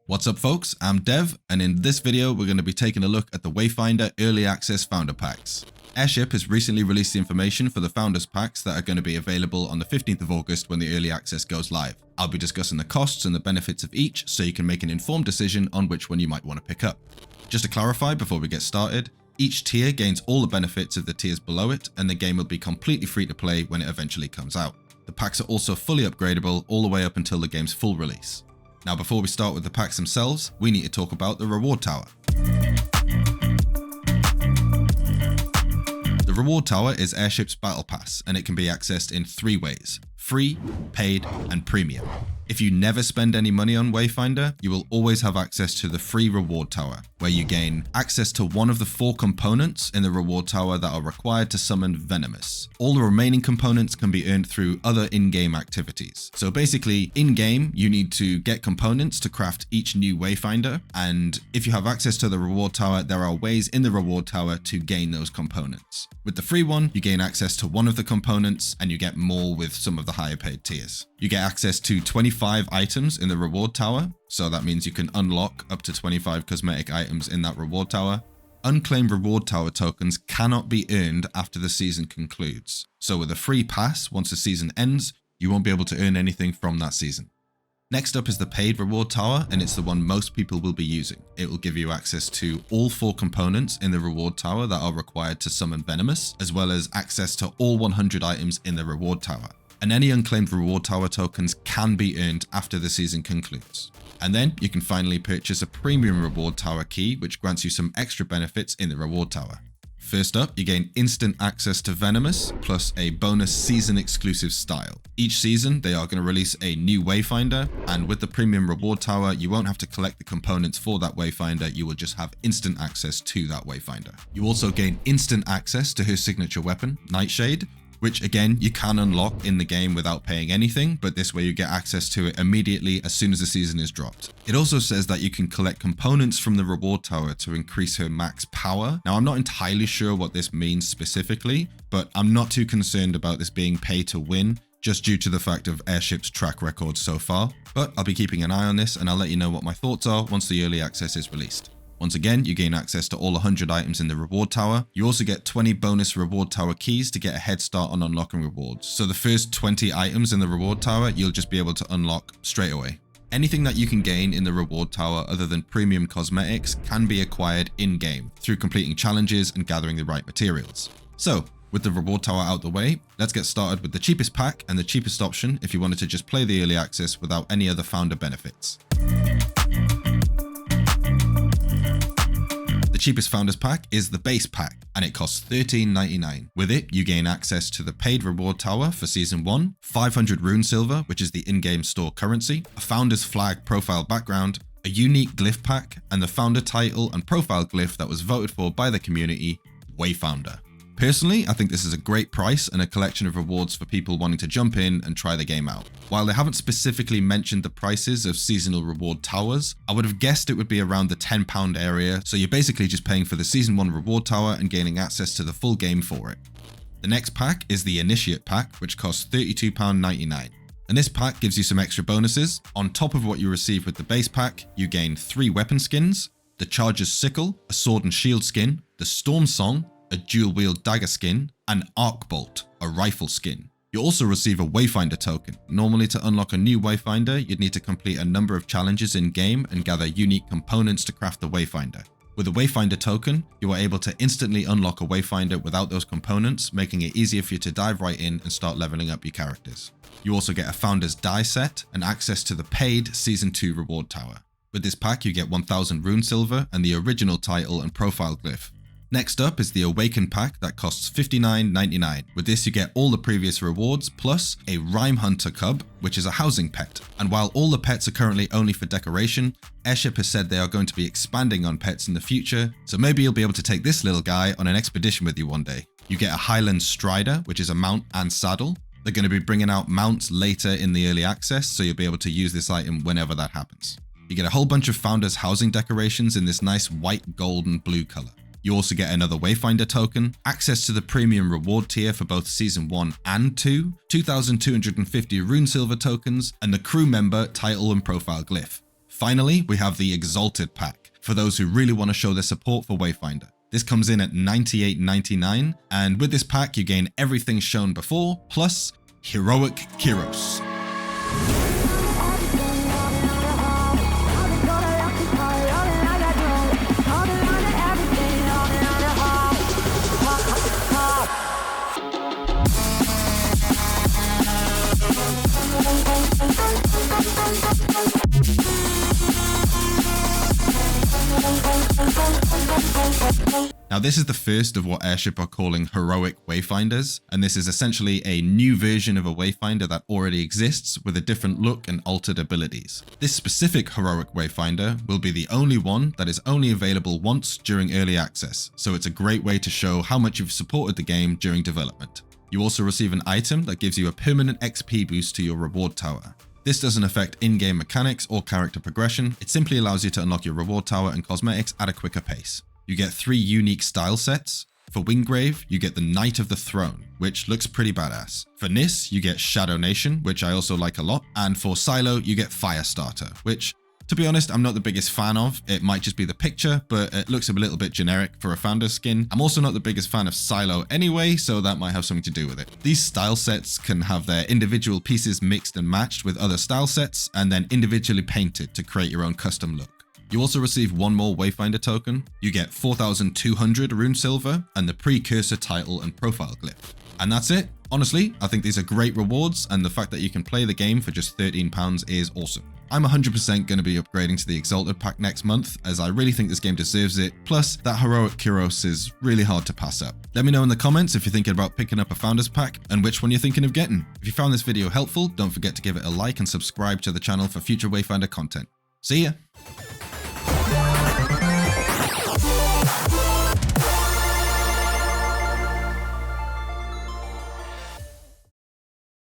What's up folks, I'm Dev, and in this video we're going to be taking a look at the Wayfinder Early Access Founder Packs. Airship has recently released the information for the Founders Packs that are going to be available on the 15th of August when the Early Access goes live. I'll be discussing the costs and the benefits of each so you can make an informed decision on which one you might want to pick up. Just to clarify before we get started, each tier gains all the benefits of the tiers below it, and the game will be completely free to play when it eventually comes out. The packs are also fully upgradable all the way up until the game's full release. Now before we start with the packs themselves, we need to talk about the reward tower. The reward tower is Airship's battle pass, and it can be accessed in three ways: free, paid, and premium. If you never spend any money on Wayfinder, you will always have access to the free reward tower, where you gain access to one of the 4 components in the reward tower that are required to summon Venomous. All the remaining components can be earned through other in-game activities. So basically, in-game, you need to get components to craft each new Wayfinder, and if you have access to the reward tower, there are ways in the reward tower to gain those components. With the free one, you gain access to one of the components, and you get more with some of the higher paid tiers. You get access to 25 items in the reward tower, so that means you can unlock up to 25 cosmetic items in that reward tower. Unclaimed reward tower tokens cannot be earned after the season concludes. So with a free pass, once the season ends, you won't be able to earn anything from that season. Next up is the paid reward tower, and it's the one most people will be using. It will give you access to all 4 components in the reward tower that are required to summon Venomous, as well as access to all 100 items in the reward tower. And any unclaimed reward tower tokens can be earned after the season concludes. And then you can finally purchase a premium reward tower key, which grants you some extra benefits in the reward tower. First up, you gain instant access to Venomous, plus a bonus season exclusive style. Each season, they are going to release a new Wayfinder, and with the premium reward tower, you won't have to collect the components for that Wayfinder, you will just have instant access to that Wayfinder. You also gain instant access to her signature weapon, Nightshade, which again, you can unlock in the game without paying anything, but this way you get access to it immediately as soon as the season is dropped. It also says that you can collect components from the reward tower to increase her max power. Now, I'm not entirely sure what this means specifically, but I'm not too concerned about this being pay to win, just due to the fact of Airship's track record so far. But I'll be keeping an eye on this, and I'll let you know what my thoughts are once the early access is released. Once again, you gain access to all 100 items in the reward tower. You also get 20 bonus reward tower keys to get a head start on unlocking rewards. So the first 20 items in the reward tower, you'll just be able to unlock straight away. Anything that you can gain in the reward tower other than premium cosmetics can be acquired in-game through completing challenges and gathering the right materials. So, with the reward tower out the way, let's get started with the cheapest pack and the cheapest option if you wanted to just play the early access without any other founder benefits. The cheapest Founders Pack is the base pack, and it costs $13.99. With it, you gain access to the paid reward tower for Season 1, 500 rune silver, which is the in-game store currency, a Founder's flag profile background, a unique glyph pack, and the founder title and profile glyph that was voted for by the community, Wayfinder. Personally, I think this is a great price and a collection of rewards for people wanting to jump in and try the game out. While they haven't specifically mentioned the prices of seasonal reward towers, I would have guessed it would be around the £10 area, so you're basically just paying for the Season 1 reward tower and gaining access to the full game for it. The next pack is the Initiate Pack, which costs £32.99. And this pack gives you some extra bonuses. On top of what you receive with the base pack, you gain 3 weapon skins, the Charger's Sickle, a sword and shield skin, the Storm Song, a dual-wield dagger skin, and Arc Bolt, a rifle skin. You also receive a Wayfinder token. Normally, to unlock a new Wayfinder, you'd need to complete a number of challenges in-game and gather unique components to craft the Wayfinder. With a Wayfinder token, you are able to instantly unlock a Wayfinder without those components, making it easier for you to dive right in and start leveling up your characters. You also get a Founder's die set and access to the paid Season 2 reward tower. With this pack, you get 1000 rune silver and the original title and profile glyph. Next up is the Awaken Pack that costs $59.99. With this you get all the previous rewards plus a Rhyme Hunter Cub, which is a housing pet. And while all the pets are currently only for decoration, Airship has said they are going to be expanding on pets in the future, so maybe you'll be able to take this little guy on an expedition with you one day. You get a Highland Strider, which is a mount and saddle. They're going to be bringing out mounts later in the early access, so you'll be able to use this item whenever that happens. You get a whole bunch of Founders housing decorations in this nice white, gold and blue color. You also get another Wayfinder token, access to the premium reward tier for both Season 1 and 2, 2,250 rune silver tokens, and the crew member title and profile glyph. Finally, we have the Exalted Pack, for those who really want to show their support for Wayfinder. This comes in at $98.99, and with this pack you gain everything shown before, plus Heroic Kyros. Now this is the first of what Airship are calling Heroic Wayfinders, and this is essentially a new version of a Wayfinder that already exists with a different look and altered abilities. This specific Heroic Wayfinder will be the only one that is only available once during early access, so it's a great way to show how much you've supported the game during development. You also receive an item that gives you a permanent XP boost to your reward tower. This doesn't affect in-game mechanics or character progression, it simply allows you to unlock your reward tower and cosmetics at a quicker pace. You get 3 unique style sets. For Wingrave, you get the Knight of the Throne, which looks pretty badass. For Nis, you get Shadow Nation, which I also like a lot. And for Silo, you get Firestarter, which, to be honest, I'm not the biggest fan of. It might just be the picture, but it looks a little bit generic for a Founder skin. I'm also not the biggest fan of Silo anyway, so that might have something to do with it. These style sets can have their individual pieces mixed and matched with other style sets, and then individually painted to create your own custom look. You also receive 1 more Wayfinder token. You get 4,200 rune silver and the precursor title and profile glyph. And that's it. Honestly, I think these are great rewards, and the fact that you can play the game for just £13 is awesome. I'm 100% going to be upgrading to the Exalted Pack next month, as I really think this game deserves it. Plus, that Heroic Kyros is really hard to pass up. Let me know in the comments if you're thinking about picking up a Founders Pack and which one you're thinking of getting. If you found this video helpful, don't forget to give it a like and subscribe to the channel for future Wayfinder content. See ya!